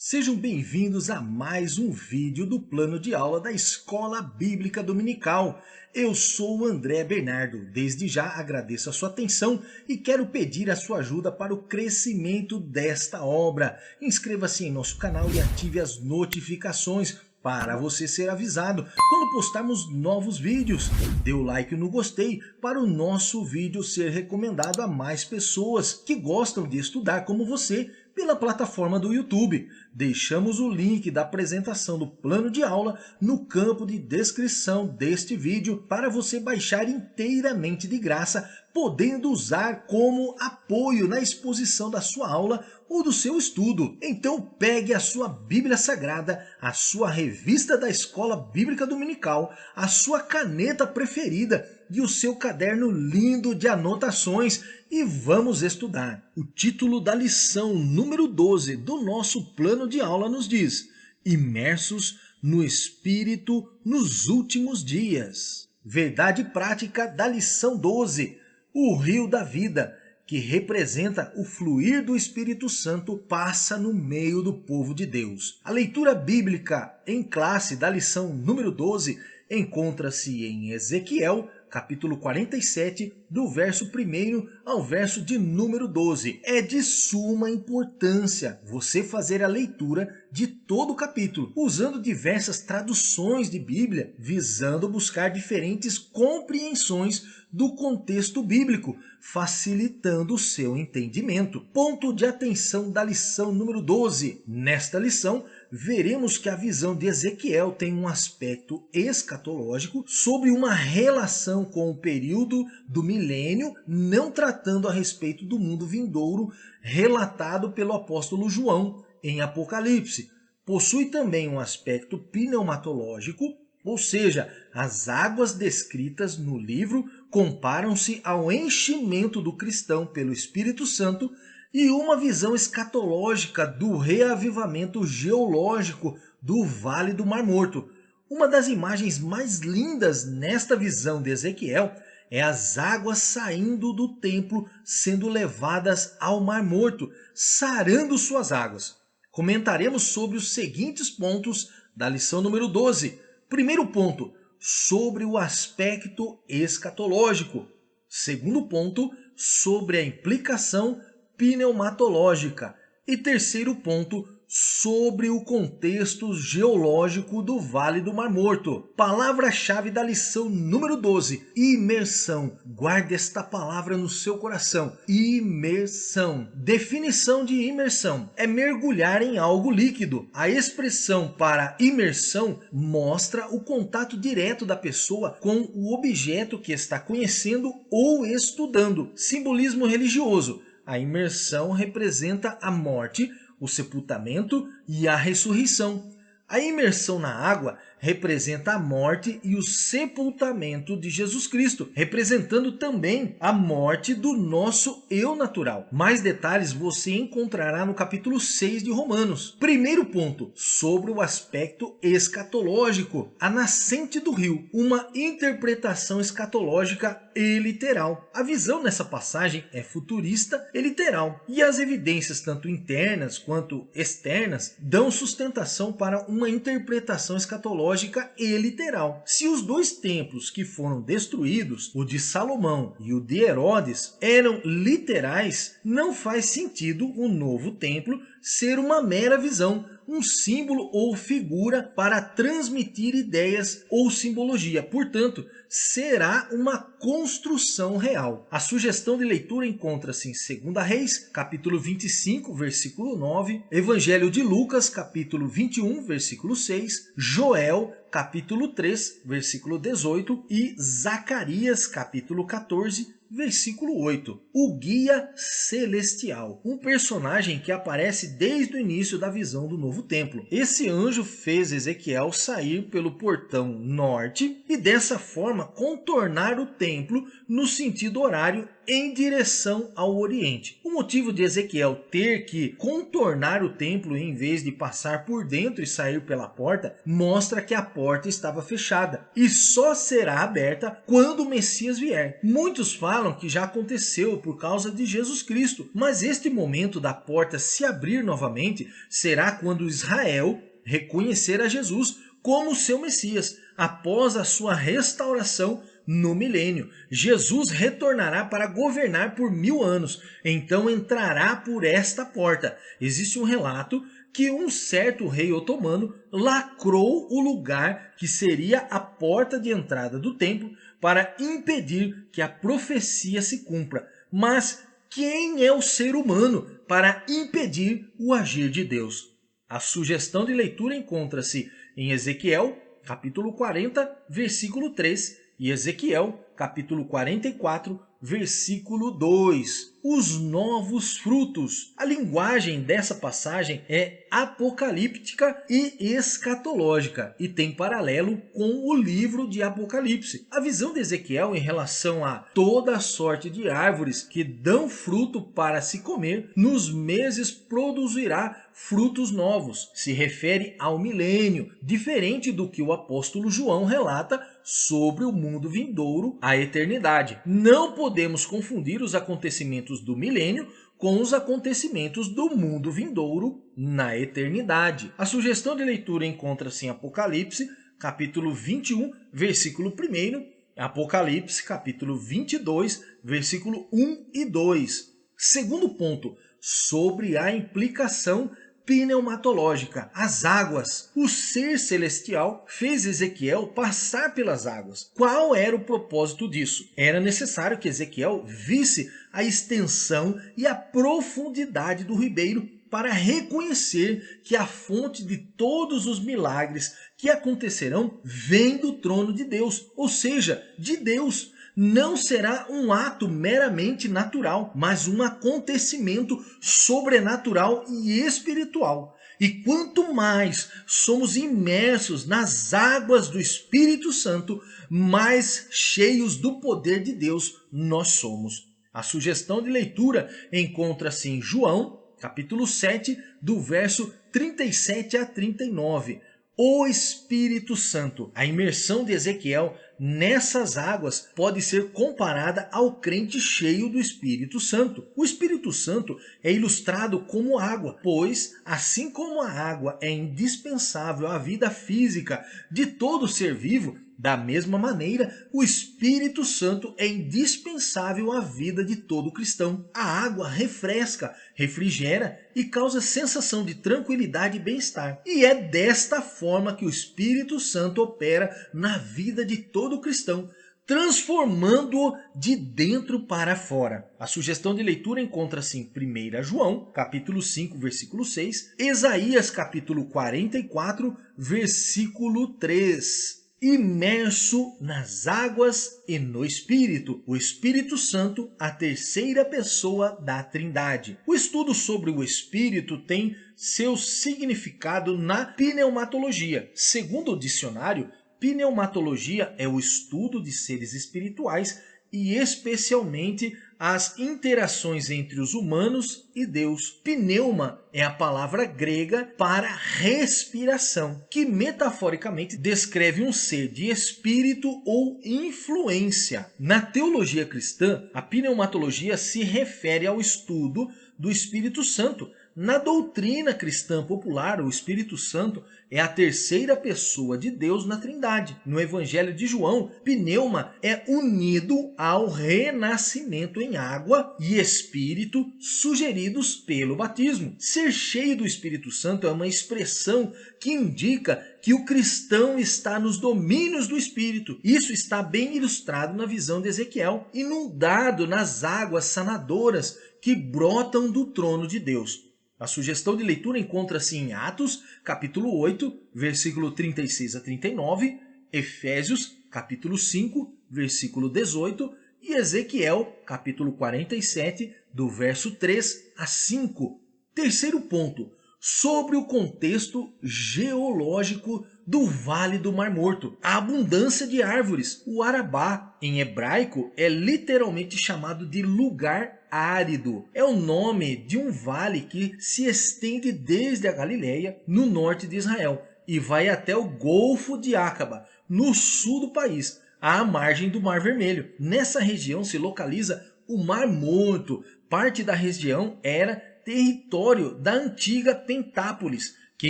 Sejam bem-vindos a mais um vídeo do plano de aula da Escola Bíblica Dominical. Eu sou o André Bernardo. Desde já agradeço a sua atenção e quero pedir a sua ajuda para o crescimento desta obra. Inscreva-se em nosso canal e ative as notificações para você ser avisado quando postarmos novos vídeos. Dê o like no gostei para o nosso vídeo ser recomendado a mais pessoas que gostam de estudar como você pela plataforma do YouTube. Deixamos o link da apresentação do plano de aula no campo de descrição deste vídeo para você baixar inteiramente de graça, podendo usar como apoio na exposição da sua aula ou do seu estudo. Então pegue a sua Bíblia Sagrada, a sua revista da Escola Bíblica Dominical, a sua caneta preferida e o seu caderno lindo de anotações e vamos estudar. O título da lição número 12 do nosso plano de aula nos diz: Imersos no Espírito nos últimos dias. Verdade prática da lição 12, o rio da vida, que representa o fluir do Espírito Santo, passa no meio do povo de Deus. A leitura bíblica em classe da lição número 12 encontra-se em Ezequiel, capítulo 47, do verso 1 ao verso de número 12. É de suma importância você fazer a leitura de todo o capítulo, usando diversas traduções de Bíblia, visando buscar diferentes compreensões do contexto bíblico, facilitando o seu entendimento. Ponto de atenção da lição número 12. Nesta lição, veremos que a visão de Ezequiel tem um aspecto escatológico sobre uma relação com o período do milênio, não tratando a respeito do mundo vindouro relatado pelo apóstolo João em Apocalipse. Possui também um aspecto pneumatológico, ou seja, as águas descritas no livro comparam-se ao enchimento do cristão pelo Espírito Santo, e uma visão escatológica do reavivamento geológico do Vale do Mar Morto. Uma das imagens mais lindas nesta visão de Ezequiel é as águas saindo do templo sendo levadas ao Mar Morto, sarando suas águas. Comentaremos sobre os seguintes pontos da lição número 12. Primeiro ponto, sobre o aspecto escatológico. Segundo ponto, sobre a implicação pneumatológica. E terceiro ponto, sobre o contexto geológico do Vale do Mar Morto. Palavra-chave da lição número 12, imersão. Guarde esta palavra no seu coração. Imersão. Definição de imersão: é mergulhar em algo líquido. A expressão para imersão mostra o contato direto da pessoa com o objeto que está conhecendo ou estudando. Simbolismo religioso: a imersão representa a morte, o sepultamento e a ressurreição. A imersão na água representa a morte e o sepultamento de Jesus Cristo, representando também a morte do nosso eu natural. Mais detalhes você encontrará no capítulo 6 de Romanos. Primeiro ponto, sobre o aspecto escatológico, a nascente do rio, uma interpretação escatológica e literal. A visão nessa passagem é futurista e literal, e as evidências tanto internas quanto externas dão sustentação para uma interpretação escatológica e literal. Se os dois templos que foram destruídos, o de Salomão e o de Herodes, eram literais, não faz sentido o novo templo ser uma mera visão, um símbolo ou figura para transmitir ideias ou simbologia. Portanto, será uma construção real. A sugestão de leitura encontra-se em 2 Reis, capítulo 25, versículo 9, Evangelho de Lucas, capítulo 21, versículo 6, Joel, capítulo 3, versículo 18 e Zacarias, capítulo 14, versículo 8. O guia celestial, um personagem que aparece desde o início da visão do novo templo. Esse anjo fez Ezequiel sair pelo portão norte e dessa forma contornar o templo no sentido horário em direção ao Oriente. O motivo de Ezequiel ter que contornar o templo em vez de passar por dentro e sair pela porta mostra que a porta estava fechada e só será aberta quando o Messias vier. Muitos falam que já aconteceu por causa de Jesus Cristo, mas este momento da porta se abrir novamente será quando Israel reconhecer a Jesus como seu Messias, após a sua restauração no milênio. Jesus retornará para governar por 1000 anos, então entrará por esta porta. Existe um relato que um certo rei otomano lacrou o lugar que seria a porta de entrada do templo para impedir que a profecia se cumpra. Mas quem é o ser humano para impedir o agir de Deus? A sugestão de leitura encontra-se em Ezequiel, capítulo 40, versículo 3, e Ezequiel, capítulo 44, versículo 2. Os novos frutos. A linguagem dessa passagem é apocalíptica e escatológica e tem paralelo com o livro de Apocalipse. A visão de Ezequiel em relação a toda a sorte de árvores que dão fruto para se comer, nos meses produzirá frutos novos. Se refere ao milênio, diferente do que o apóstolo João relata sobre o mundo vindouro, a eternidade. Não podemos confundir os acontecimentos do milênio com os acontecimentos do mundo vindouro na eternidade. A sugestão de leitura encontra-se em Apocalipse, capítulo 21, versículo 1, Apocalipse, capítulo 22, versículo 1 e 2. Segundo ponto, sobre a implicação pneumatológica, as águas. O ser celestial fez Ezequiel passar pelas águas. Qual era o propósito disso? Era necessário que Ezequiel visse a extensão e a profundidade do ribeiro para reconhecer que a fonte de todos os milagres que acontecerão vem do trono de Deus, ou seja, de Deus. Não será um ato meramente natural, mas um acontecimento sobrenatural e espiritual. E quanto mais somos imersos nas águas do Espírito Santo, mais cheios do poder de Deus nós somos. A sugestão de leitura encontra-se em João, capítulo 7, do verso 37 a 39. O Espírito Santo. A imersão de Ezequiel nessas águas pode ser comparada ao crente cheio do Espírito Santo. O Espírito Santo é ilustrado como água, pois, assim como a água é indispensável à vida física de todo ser vivo, da mesma maneira, o Espírito Santo é indispensável à vida de todo cristão. A água refresca, refrigera e causa sensação de tranquilidade e bem-estar. E é desta forma que o Espírito Santo opera na vida de todo cristão, transformando-o de dentro para fora. A sugestão de leitura encontra-se em 1 João, capítulo 5, versículo 6, Isaías, capítulo 44, versículo 3. Imerso nas águas e no Espírito. O Espírito Santo, a terceira pessoa da Trindade. O estudo sobre o Espírito tem seu significado na pneumatologia. Segundo o dicionário, pneumatologia é o estudo de seres espirituais e especialmente as interações entre os humanos e Deus. Pneuma é a palavra grega para respiração, que metaforicamente descreve um ser de espírito ou influência. Na teologia cristã, a pneumatologia se refere ao estudo do Espírito Santo. Na doutrina cristã popular, o Espírito Santo é a terceira pessoa de Deus na Trindade. No Evangelho de João, pneuma é unido ao renascimento em água e Espírito sugeridos pelo batismo. Ser cheio do Espírito Santo é uma expressão que indica que o cristão está nos domínios do Espírito. Isso está bem ilustrado na visão de Ezequiel, inundado nas águas sanadoras que brotam do trono de Deus. A sugestão de leitura encontra-se em Atos, capítulo 8, versículo 36 a 39, Efésios, capítulo 5, versículo 18 e Ezequiel, capítulo 47, do verso 3 a 5. Terceiro ponto, sobre o contexto geológico do Vale do Mar Morto. A abundância de árvores, o Arabá, em hebraico, é literalmente chamado de lugar árido. É o nome de um vale que se estende desde a Galileia, no norte de Israel, e vai até o Golfo de Acaba, no sul do país, à margem do Mar Vermelho. Nessa região se localiza o Mar Morto. Parte da região era território da antiga Pentápolis, que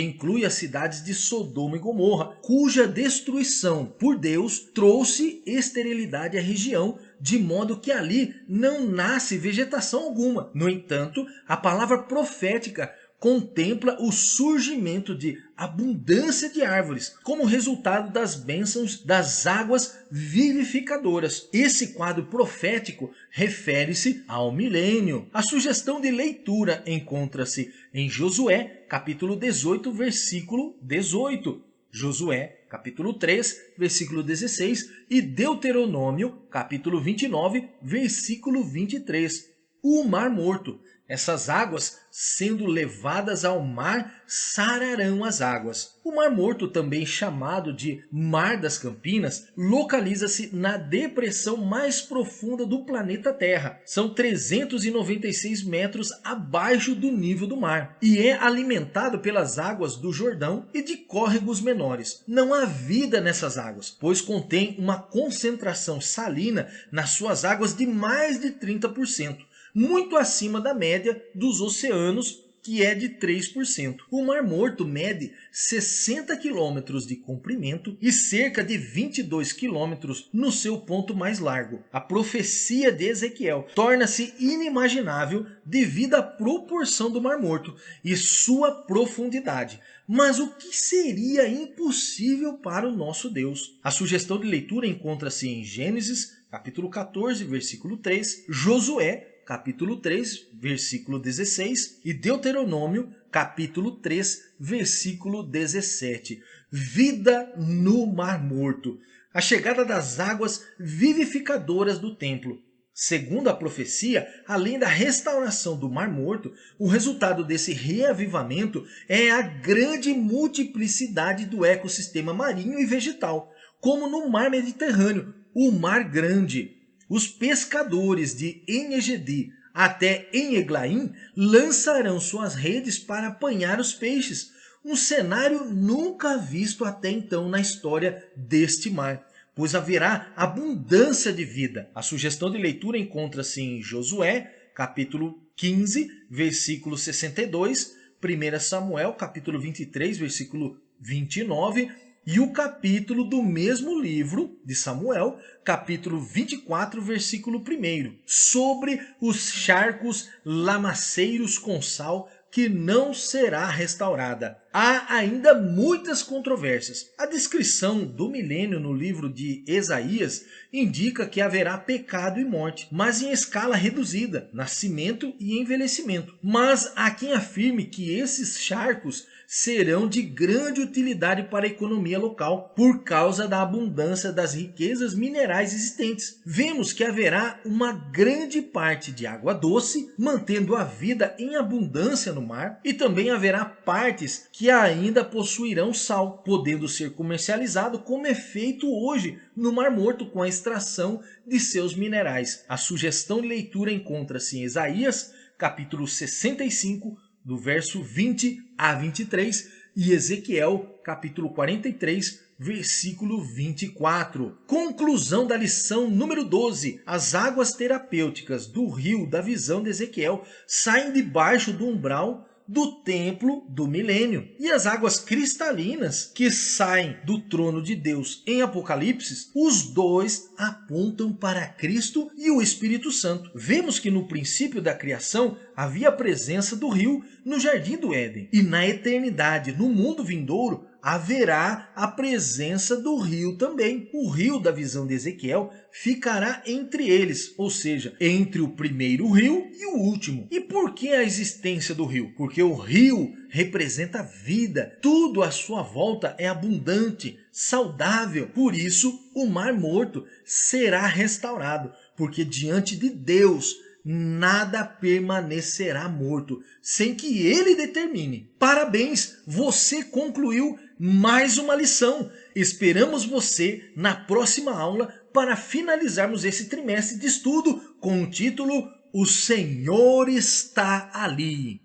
inclui as cidades de Sodoma e Gomorra, cuja destruição por Deus trouxe esterilidade à região, de modo que ali não nasce vegetação alguma. No entanto, a palavra profética contempla o surgimento de abundância de árvores como resultado das bênçãos das águas vivificadoras. Esse quadro profético refere-se ao milênio. A sugestão de leitura encontra-se em Josué, capítulo 18, versículo 18. Josué, capítulo 3, versículo 16 e Deuteronômio, capítulo 29, versículo 23. O Mar Morto. Essas águas, sendo levadas ao mar, sararão as águas. O Mar Morto, também chamado de Mar das Campinas, localiza-se na depressão mais profunda do planeta Terra. São 396 metros abaixo do nível do mar e é alimentado pelas águas do Jordão e de córregos menores. Não há vida nessas águas, pois contém uma concentração salina nas suas águas de mais de 30%. Muito acima da média dos oceanos, que é de 3%. O Mar Morto mede 60 quilômetros de comprimento e cerca de 22 quilômetros no seu ponto mais largo. A profecia de Ezequiel torna-se inimaginável devido à proporção do Mar Morto e sua profundidade. Mas o que seria impossível para o nosso Deus? A sugestão de leitura encontra-se em Gênesis, capítulo 14, versículo 3, Josué, capítulo 3, versículo 16 e Deuteronômio, capítulo 3, versículo 17. Vida no Mar Morto. A chegada das águas vivificadoras do templo. Segundo a profecia, além da restauração do Mar Morto, o resultado desse reavivamento é a grande multiplicidade do ecossistema marinho e vegetal, como no Mar Mediterrâneo, o Mar Grande. Os pescadores de En-Egedi até En-Eglaim lançarão suas redes para apanhar os peixes, um cenário nunca visto até então na história deste mar, pois haverá abundância de vida. A sugestão de leitura encontra-se em Josué, capítulo 15, versículo 62, 1 Samuel, capítulo 23, versículo 29, e o capítulo do mesmo livro de Samuel, capítulo 24, versículo 1, sobre os charcos lamaceiros com sal que não será restaurada. Há ainda muitas controvérsias. A descrição do milênio no livro de Isaías indica que haverá pecado e morte, mas em escala reduzida, nascimento e envelhecimento. Mas há quem afirme que esses charcos serão de grande utilidade para a economia local por causa da abundância das riquezas minerais existentes. Vemos que haverá uma grande parte de água doce, mantendo a vida em abundância no mar, e também haverá partes que ainda possuirão sal, podendo ser comercializado como é feito hoje no Mar Morto com a extração de seus minerais. A sugestão de leitura encontra-se em Isaías, capítulo 65, do verso 20 a 23, e Ezequiel, capítulo 43, versículo 24. Conclusão da lição número 12. As águas terapêuticas do rio da visão de Ezequiel saem debaixo do umbral do templo do milênio. E as águas cristalinas que saem do trono de Deus em Apocalipse, os dois apontam para Cristo e o Espírito Santo. Vemos que no princípio da criação havia a presença do rio no Jardim do Éden. E na eternidade, no mundo vindouro, haverá a presença do rio também. O rio da visão de Ezequiel ficará entre eles, ou seja, entre o primeiro rio e o último. E por que a existência do rio? Porque o rio representa vida, tudo à sua volta é abundante, saudável. Por isso, o Mar Morto será restaurado, porque diante de Deus nada permanecerá morto, sem que ele determine. Parabéns, você concluiu mais uma lição. Esperamos você na próxima aula para finalizarmos esse trimestre de estudo com o título O Senhor está ali.